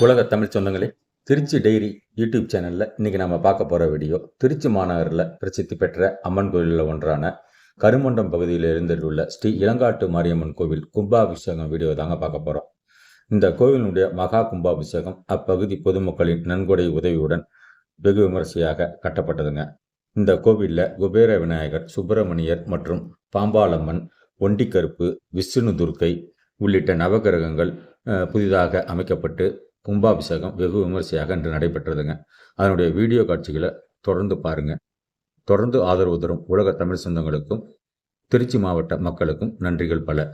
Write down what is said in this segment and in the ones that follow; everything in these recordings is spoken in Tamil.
உலக தமிழ் சொந்தங்களே, திருச்சி டைரி யூடியூப் சேனலில் இன்றைக்கி நம்ம பார்க்க போகிற வீடியோ திருச்சி மாநகரில் பிரசித்தி பெற்ற அம்மன் கோயிலில் ஒன்றான கருமண்டம் பகுதியில் எழுந்துள்ள ஸ்ரீ இளங்காட்டு மாரியம்மன் கோவில் கும்பாபிஷேகம் வீடியோ தாங்க பார்க்க போகிறோம். இந்த கோவிலுடைய மகா கும்பாபிஷேகம் அப்பகுதி பொதுமக்களின் நன்கொடை உதவியுடன் வெகு விமரிசையாக கட்டப்பட்டதுங்க. இந்த கோவிலில் குபேர விநாயகர், சுப்பிரமணியர் மற்றும் பாம்பாளம்மன், ஒண்டிக்கருப்பு, விஷ்ணு துர்க்கை உள்ளிட்ட நவகிரகங்கள் புதிதாக அமைக்கப்பட்டு கும்பாபிஷேகம் வெகு விமரிசையாக இன்று நடைபெற்றதுங்க. அதனுடைய வீடியோ காட்சிகளை தொடர்ந்து பாருங்கள். தொடர்ந்து ஆதரவு தரும் உலக தமிழ் சொந்தங்களுக்கும் திருச்சி மாவட்ட மக்களுக்கும் நன்றிகள் பல.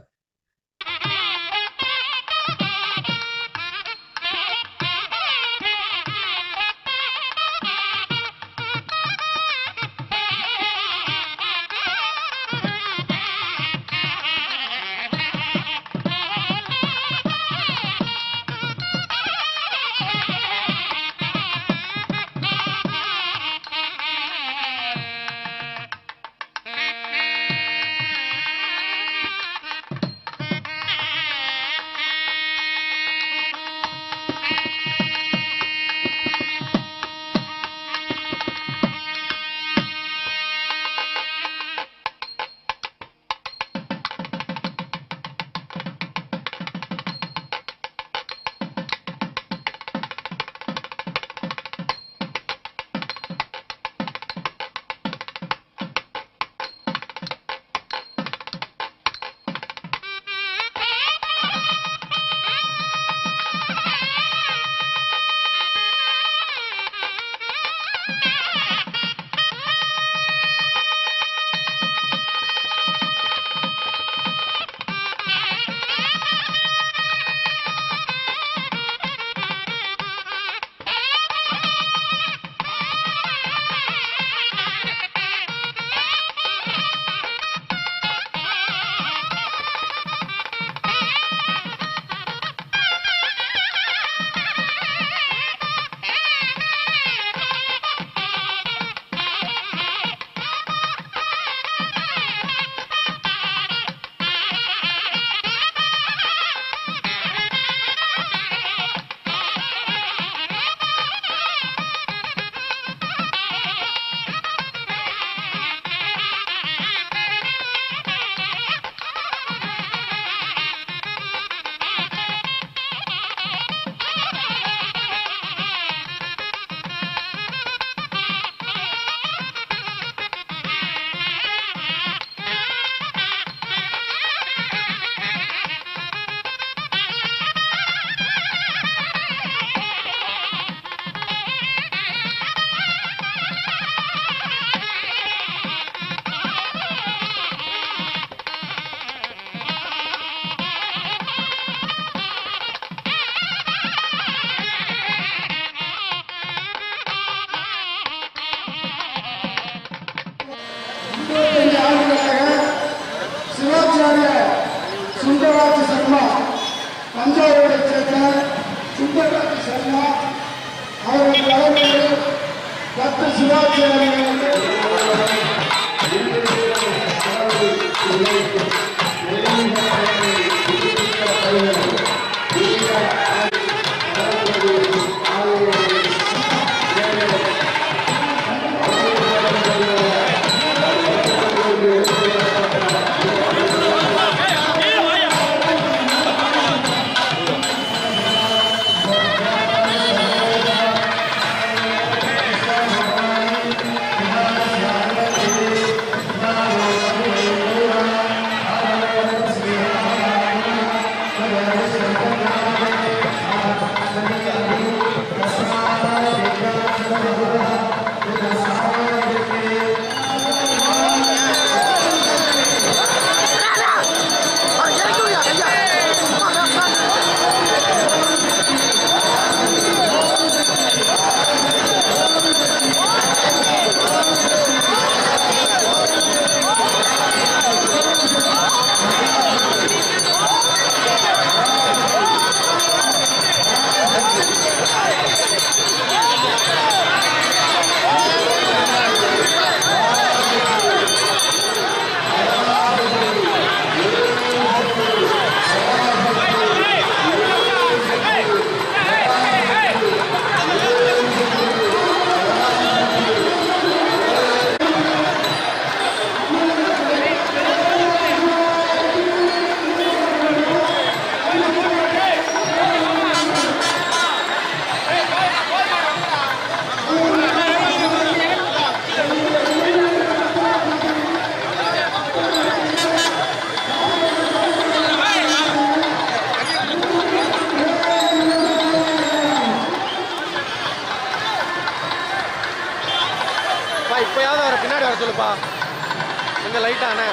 சுந்தரராஜ சர்மா, தஞ்சாவூரைச் சேர்ந்த சுந்தரராஜ சர்மா அவர்கள் தலைமையில் 10 சிவாச்சாரியர்களுக்கு சொல்லுப்பா. கொஞ்சம் லைட்டாண்ணே.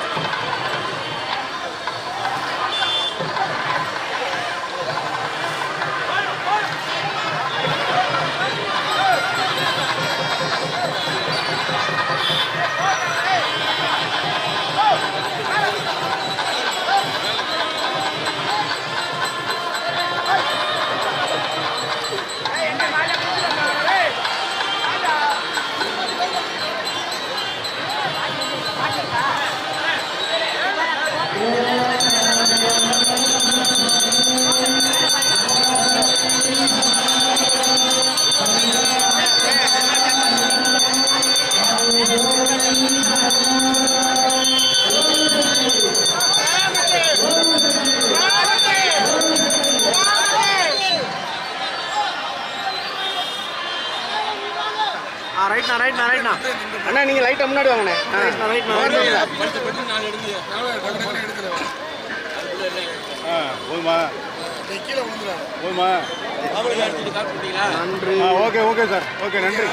ரைட்ண்ணா. அண்ணா நீங்கள் லைட்டாக முன்னாடி வாங்கண்ணே. ரைட்ண்ணா. போதுமா போதுமா நன்றி. Okay sir. ஓகே, நன்றி.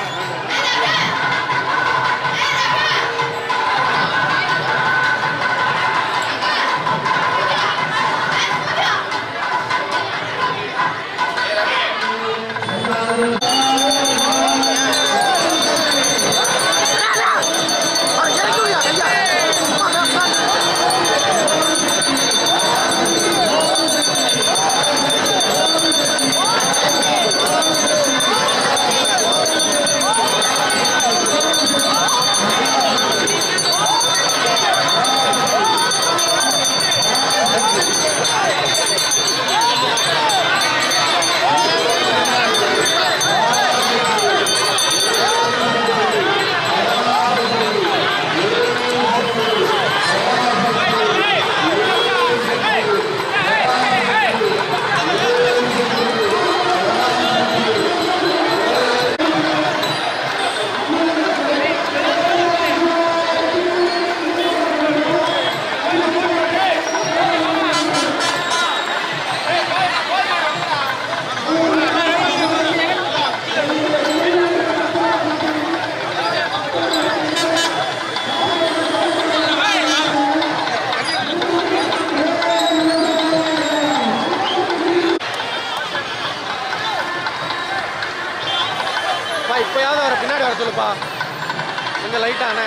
இப்போயாவது அவரை பின்னாடி வர சொல்லுப்பா. கொஞ்சம் லைட்டாண்ணே.